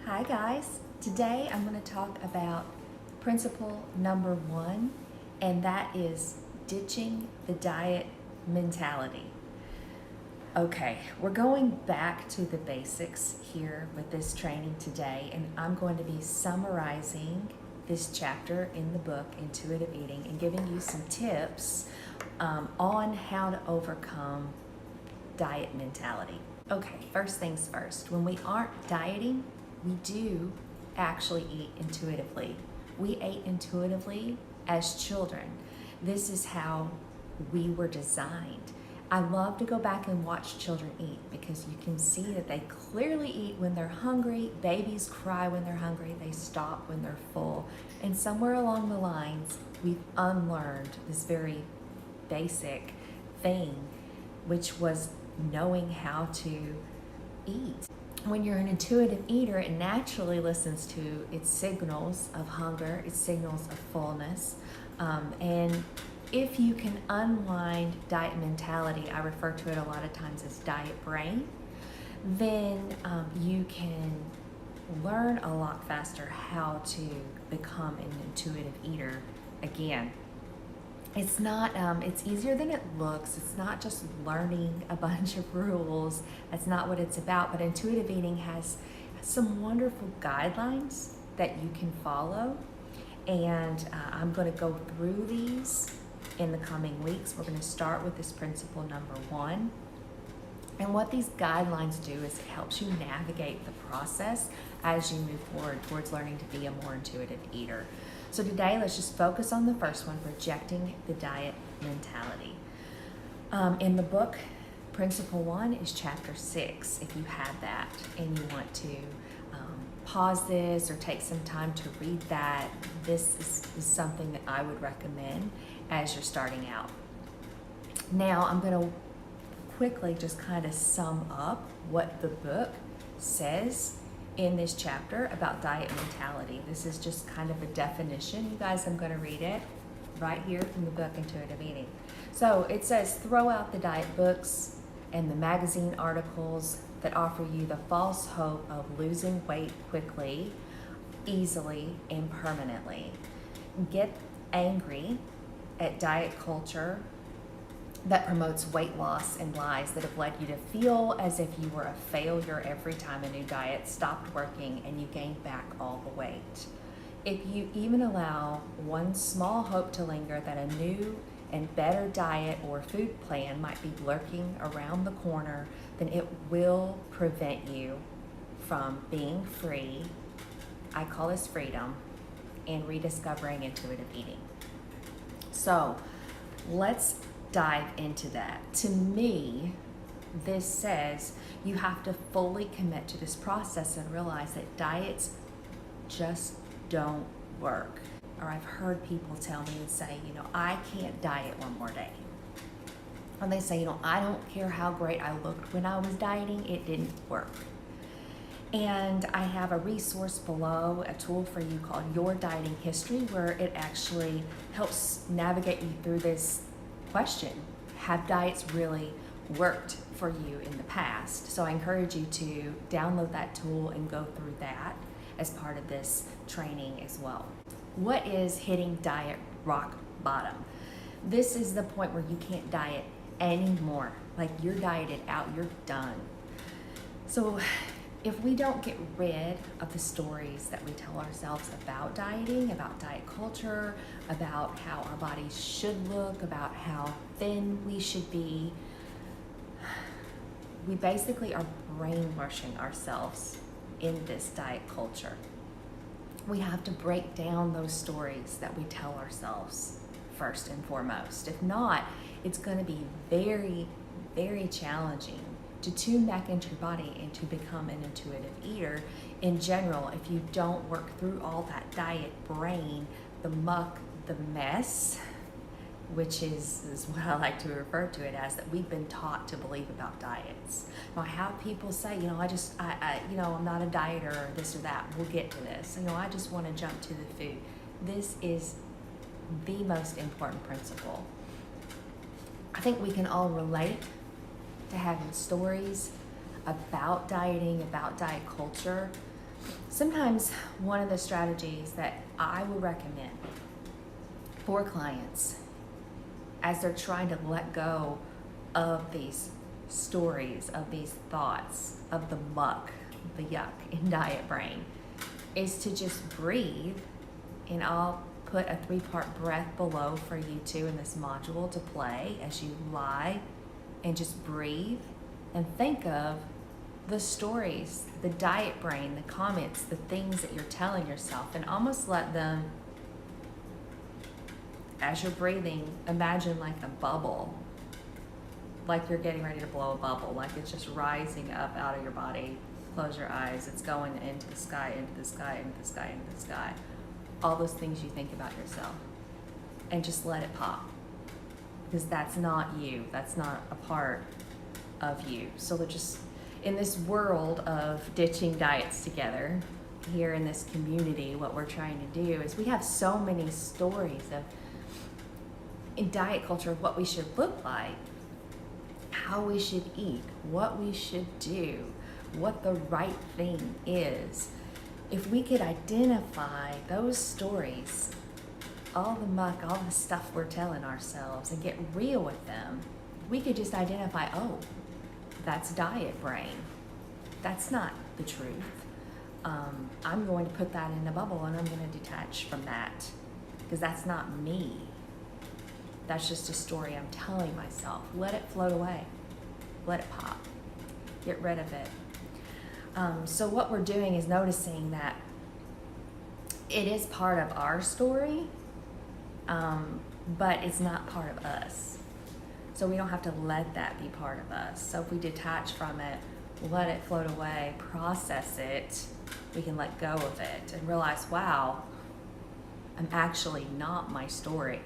Hi guys, today I'm going to talk about principle number 1, and that is ditching the diet mentality. Okay, we're going back to the basics here with this training today, and I'm going to be summarizing this chapter in the book, Intuitive Eating, and giving you some tips on how to overcome diet mentality. Okay, first things first, when we aren't dieting, we do actually eat intuitively. We ate intuitively as children. This is how we were designed. I love to go back and watch children eat because you can see that they clearly eat when they're hungry. Babies cry when they're hungry. They stop when they're full. And somewhere along the lines, we've unlearned this very basic thing, which was knowing how to eat. When you're an intuitive eater, it naturally listens to its signals of hunger, its signals of fullness. And if you can unwind diet mentality, I refer to it a lot of times as diet brain, then you can learn a lot faster how to become an intuitive eater again. It's not, it's easier than it looks. It's not just learning a bunch of rules. That's not what it's about. But intuitive eating has some wonderful guidelines that you can follow. And I'm going to go through these in the coming weeks. We're going to start with this principle number 1. And what these guidelines do is it helps you navigate the process as you move forward towards learning to be a more intuitive eater. So today, let's just focus on the first one, rejecting the diet mentality. In the book, Principle 1 is Chapter 6, if you have that and you want to pause this or take some time to read that. This is something that I would recommend as you're starting out. Now, I'm going to quickly just kind of sum up what the book says in this chapter about diet mentality. This is just kind of a definition. You guys, I'm going to read it right here from the book Intuitive Eating. So it says, throw out the diet books and the magazine articles that offer you the false hope of losing weight quickly, easily, and permanently. Get angry at diet culture that promotes weight loss and lies that have led you to feel as if you were a failure every time a new diet stopped working and you gained back all the weight. If you even allow one small hope to linger that a new and better diet or food plan might be lurking around the corner, then it will prevent you from being free. I call this freedom, and rediscovering intuitive eating. So let's dive into that. To me, this says you have to fully commit to this process and realize that diets just don't work. Or I've heard people tell me and say, I can't diet one more day. And they say, I don't care how great I looked when I was dieting, it didn't work. And I have a resource below, a tool for you called Your Dieting History, where it actually helps navigate you through this question. Have diets really worked for you in the past? So I encourage you to download that tool and go through that as part of this training as well. What is hitting diet rock bottom? This is the point where you can't diet anymore. Like, you're dieted out, you're done. So if we don't get rid of the stories that we tell ourselves about dieting, about diet culture, about how our bodies should look, about how thin we should be, we basically are brainwashing ourselves in this diet culture. We have to break down those stories that we tell ourselves first and foremost. If not, it's going to be very, very challenging to tune back into your body and to become an intuitive eater in general if you don't work through all that diet brain, the muck, the mess, which is what I like to refer to it as, that we've been taught to believe about diets. Now, I have people say, I'm not a dieter or this or that. We'll get to this. I just want to jump to the food. This is the most important principle. I think we can all relate to having stories about dieting, about diet culture, Sometimes one of the strategies that I will recommend for clients as they're trying to let go of these stories, of these thoughts, of the muck, the yuck in diet brain, is to just breathe. And I'll put a 3-part breath below for you too in this module to play as you lie and just breathe and think of the stories, the diet brain, the comments, the things that you're telling yourself, and almost let them, as you're breathing, imagine like a bubble, like you're getting ready to blow a bubble, like it's just rising up out of your body. Close your eyes. It's going into the sky, into the sky, into the sky, into the sky. All those things you think about yourself. And just let it pop. Because that's not you. That's not a part of you. So we're just, in this world of ditching diets together, here in this community, what we're trying to do is we have so many stories of, in diet culture, of what we should look like, how we should eat, what we should do, what the right thing is. If we could identify those stories, all the muck, all the stuff we're telling ourselves, and get real with them, we could just identify, oh, that's diet brain. That's not the truth. I'm going to put that in a bubble and I'm going to detach from that because that's not me. That's just a story I'm telling myself. Let it float away. Let it pop. Get rid of it. So what we're doing is noticing that it is part of our story, but it's not part of us. So we don't have to let that be part of us. So if we detach from it, let it float away, process it, we can let go of it and realize, wow, I'm actually not my story.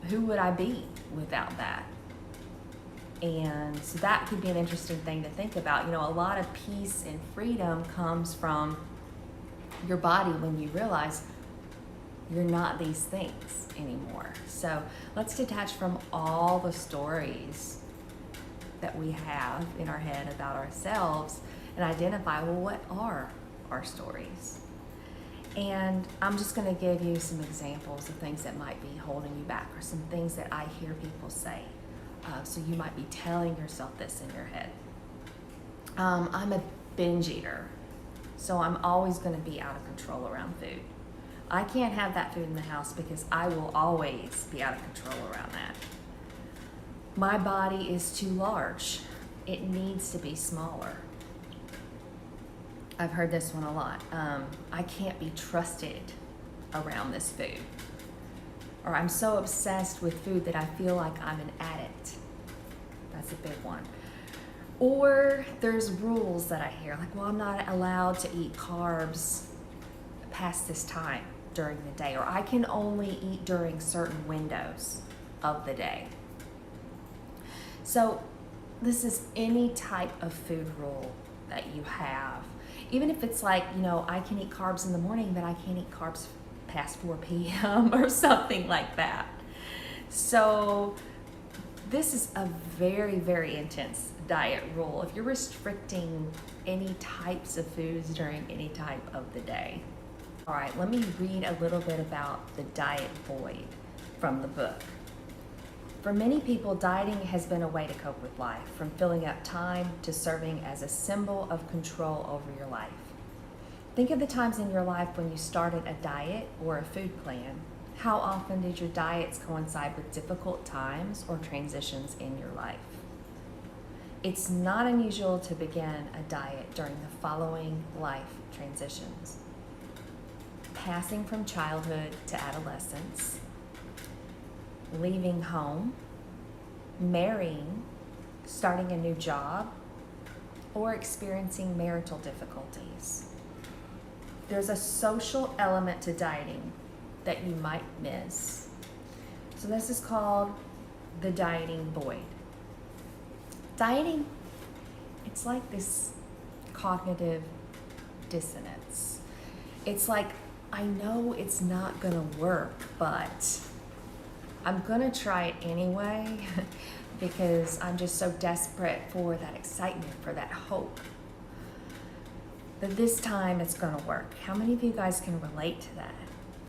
Who would I be without that? And so that could be an interesting thing to think about. You know, a lot of peace and freedom comes from your body when you realize you're not these things anymore. So let's detach from all the stories that we have in our head about ourselves and identify, well, what are our stories? And I'm just going to give you some examples of things that might be holding you back, or some things that I hear people say. So you might be telling yourself this in your head. I'm a binge eater, so I'm always going to be out of control around food. I can't have that food in the house because I will always be out of control around that. My body is too large. It needs to be smaller. I've heard this one a lot. I can't be trusted around this food. Or I'm so obsessed with food that I feel like I'm an addict. That's a big one. Or there's rules that I hear, like, well, I'm not allowed to eat carbs past this time during the day, or I can only eat during certain windows of the day. So this is any type of food rule that you have. Even if it's like, you know, I can eat carbs in the morning, but I can't eat carbs past 4 p.m. or something like that. So this is a very, very intense diet rule if you're restricting any types of foods during any type of the day. All right, let me read a little bit about the diet void from the book. For many people, dieting has been a way to cope with life, from filling up time to serving as a symbol of control over your life. Think of the times in your life when you started a diet or a food plan. How often did your diets coincide with difficult times or transitions in your life? It's not unusual to begin a diet during the following life transitions: passing from childhood to adolescence, leaving home, marrying, starting a new job, or experiencing marital difficulties. There's a social element to dieting that you might miss. So this is called the dieting void. Dieting, it's like this cognitive dissonance. It's like, I know it's not gonna work, but I'm gonna try it anyway because I'm just so desperate for that excitement, for that hope. but this time it's going to work. How many of you guys can relate to that?